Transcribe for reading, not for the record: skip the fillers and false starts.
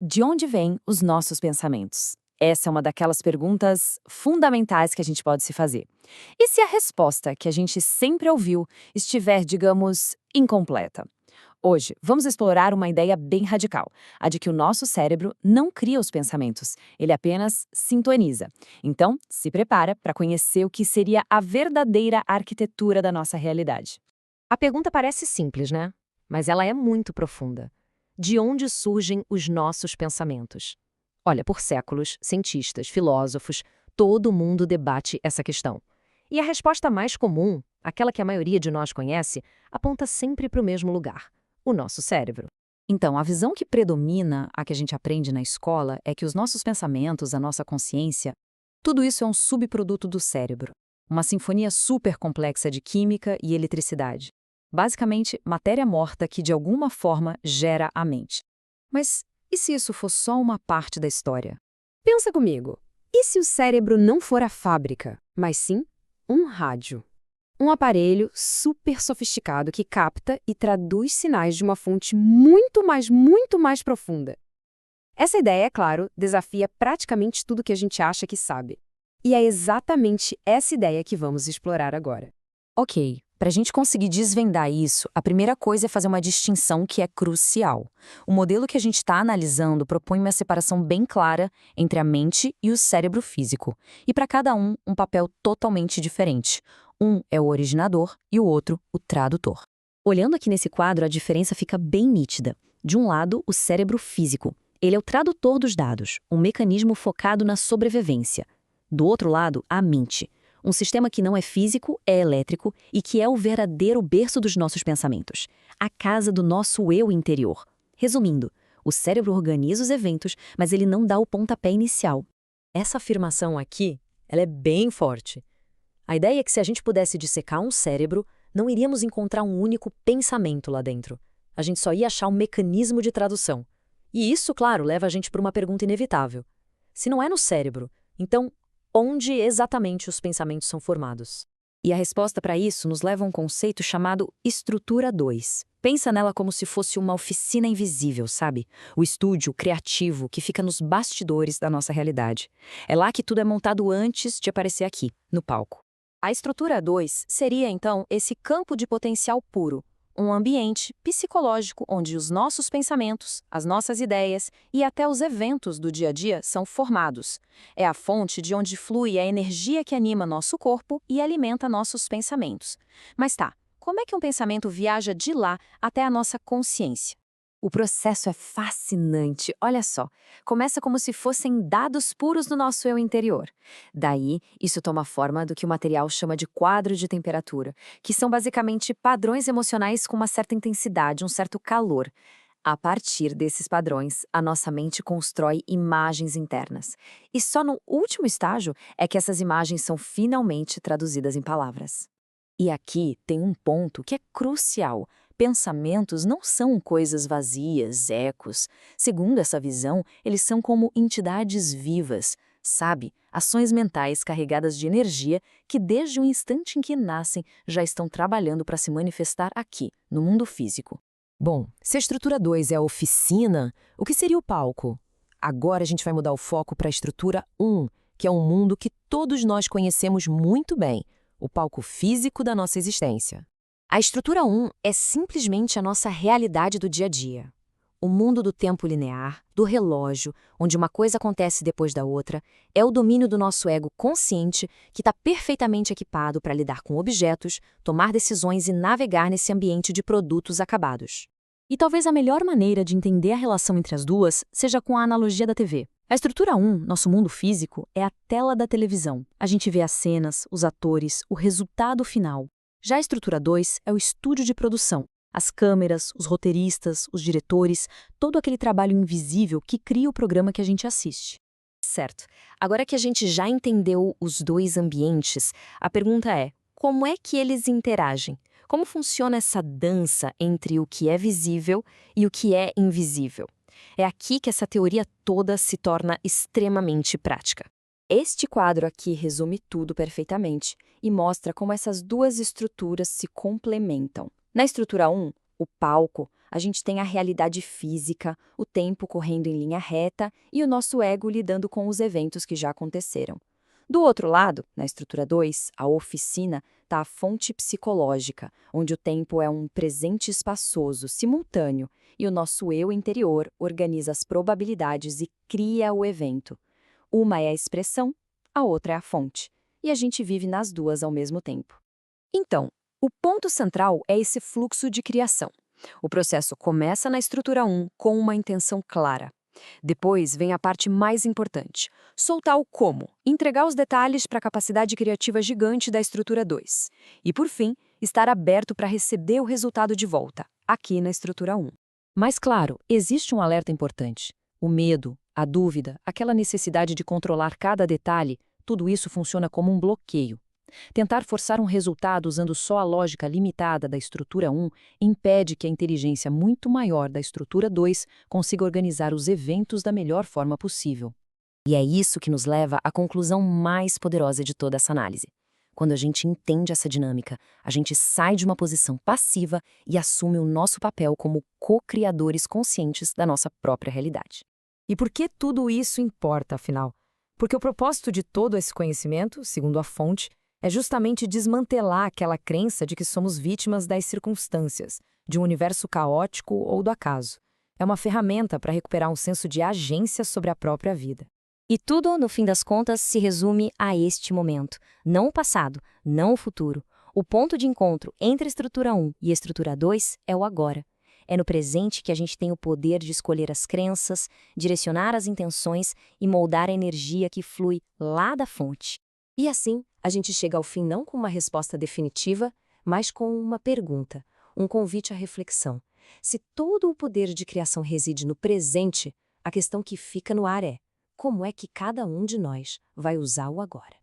De onde vêm os nossos pensamentos? Essa é uma daquelas perguntas fundamentais que a gente pode se fazer. E se a resposta que a gente sempre ouviu estiver, digamos, incompleta? Hoje, vamos explorar uma ideia bem radical, a de que o nosso cérebro não cria os pensamentos, ele apenas sintoniza. Então, se prepara para conhecer o que seria a verdadeira arquitetura da nossa realidade. A pergunta parece simples, né? Mas ela é muito profunda. De onde surgem os nossos pensamentos? Olha, por séculos, cientistas, filósofos, todo mundo debate essa questão. E a resposta mais comum, aquela que a maioria de nós conhece, aponta sempre para o mesmo lugar: o nosso cérebro. Então, a visão que predomina, a que a gente aprende na escola, é que os nossos pensamentos, a nossa consciência, tudo isso é um subproduto do cérebro. Uma sinfonia super complexa de química e eletricidade. Basicamente, matéria morta que de alguma forma gera a mente. Mas e se isso for só uma parte da história? Pensa comigo. E se o cérebro não for a fábrica, mas sim um rádio? Um aparelho super sofisticado que capta e traduz sinais de uma fonte muito mais profunda. Essa ideia, é claro, desafia praticamente tudo que a gente acha que sabe. E é exatamente essa ideia que vamos explorar agora. Ok, para a gente conseguir desvendar isso, a primeira coisa é fazer uma distinção que é crucial. O modelo que a gente está analisando propõe uma separação bem clara entre a mente e o cérebro físico. E para cada um papel totalmente diferente. Um é o originador e o outro o tradutor. Olhando aqui nesse quadro, a diferença fica bem nítida. De um lado, o cérebro físico. Ele é o tradutor dos dados, um mecanismo focado na sobrevivência. Do outro lado, a mente. Um sistema que não é físico, é elétrico e que é o verdadeiro berço dos nossos pensamentos. A casa do nosso eu interior. Resumindo, o cérebro organiza os eventos, mas ele não dá o pontapé inicial. Essa afirmação aqui, ela é bem forte. A ideia é que se a gente pudesse dissecar um cérebro, não iríamos encontrar um único pensamento lá dentro. A gente só ia achar um mecanismo de tradução. E isso, claro, leva a gente para uma pergunta inevitável. Se não é no cérebro, então onde exatamente os pensamentos são formados? E a resposta para isso nos leva a um conceito chamado estrutura 2. Pensa nela como se fosse uma oficina invisível, sabe? O estúdio criativo que fica nos bastidores da nossa realidade. É lá que tudo é montado antes de aparecer aqui, no palco. A estrutura 2 seria, então, esse campo de potencial puro, um ambiente psicológico onde os nossos pensamentos, as nossas ideias e até os eventos do dia a dia são formados. É a fonte de onde flui a energia que anima nosso corpo e alimenta nossos pensamentos. Mas tá, como é que um pensamento viaja de lá até a nossa consciência? O processo é fascinante, olha só. Começa como se fossem dados puros do nosso eu interior. Daí, isso toma forma do que o material chama de quadro de temperatura, que são basicamente padrões emocionais com uma certa intensidade, um certo calor. A partir desses padrões, a nossa mente constrói imagens internas. E só no último estágio é que essas imagens são finalmente traduzidas em palavras. E aqui tem um ponto que é crucial. Pensamentos não são coisas vazias, ecos. Segundo essa visão, eles são como entidades vivas, sabe? Ações mentais carregadas de energia que, desde o instante em que nascem, já estão trabalhando para se manifestar aqui, no mundo físico. Bom, se a estrutura 2 é a oficina, o que seria o palco? Agora a gente vai mudar o foco para a estrutura 1, que é um mundo que todos nós conhecemos muito bem, o palco físico da nossa existência. A estrutura 1 é simplesmente a nossa realidade do dia a dia. O mundo do tempo linear, do relógio, onde uma coisa acontece depois da outra, é o domínio do nosso ego consciente que está perfeitamente equipado para lidar com objetos, tomar decisões e navegar nesse ambiente de produtos acabados. E talvez a melhor maneira de entender a relação entre as duas seja com a analogia da TV. A estrutura 1, nosso mundo físico, é a tela da televisão. A gente vê as cenas, os atores, o resultado final. Já a estrutura 2 é o estúdio de produção. As câmeras, os roteiristas, os diretores, todo aquele trabalho invisível que cria o programa que a gente assiste. Certo. Agora que a gente já entendeu os dois ambientes, a pergunta é: como é que eles interagem? Como funciona essa dança entre o que é visível e o que é invisível? É aqui que essa teoria toda se torna extremamente prática. Este quadro aqui resume tudo perfeitamente e mostra como essas duas estruturas se complementam. Na estrutura 1, O palco, a gente tem a realidade física, o tempo correndo em linha reta e o nosso ego lidando com os eventos que já aconteceram. Do outro lado, na estrutura 2, a oficina, está a fonte psicológica, onde o tempo é um presente espaçoso, simultâneo, e o nosso eu interior organiza as probabilidades e cria o evento. Uma é a expressão, a outra é a fonte, e a gente vive nas duas ao mesmo tempo. Então, o ponto central é esse fluxo de criação. O processo começa na estrutura 1 com uma intenção clara. Depois vem a parte mais importante, soltar o como, entregar os detalhes para a capacidade criativa gigante da estrutura 2. E, por fim, estar aberto para receber o resultado de volta, aqui na estrutura 1. Mas, claro, existe um alerta importante. O medo, a dúvida, aquela necessidade de controlar cada detalhe, tudo isso funciona como um bloqueio. Tentar forçar um resultado usando só a lógica limitada da estrutura 1 impede que a inteligência muito maior da estrutura 2 consiga organizar os eventos da melhor forma possível. E é isso que nos leva à conclusão mais poderosa de toda essa análise. Quando a gente entende essa dinâmica, a gente sai de uma posição passiva e assume o nosso papel como co-criadores conscientes da nossa própria realidade. E por que tudo isso importa, afinal? Porque o propósito de todo esse conhecimento, segundo a fonte, é justamente desmantelar aquela crença de que somos vítimas das circunstâncias, de um universo caótico ou do acaso. É uma ferramenta para recuperar um senso de agência sobre a própria vida. E tudo, no fim das contas, se resume a este momento. Não o passado, não o futuro. O ponto de encontro entre a estrutura 1 e a estrutura 2 é o agora. É no presente que a gente tem o poder de escolher as crenças, direcionar as intenções e moldar a energia que flui lá da fonte. E assim, a gente chega ao fim não com uma resposta definitiva, mas com uma pergunta, um convite à reflexão. Se todo o poder de criação reside no presente, a questão que fica no ar é: como é que cada um de nós vai usar o agora?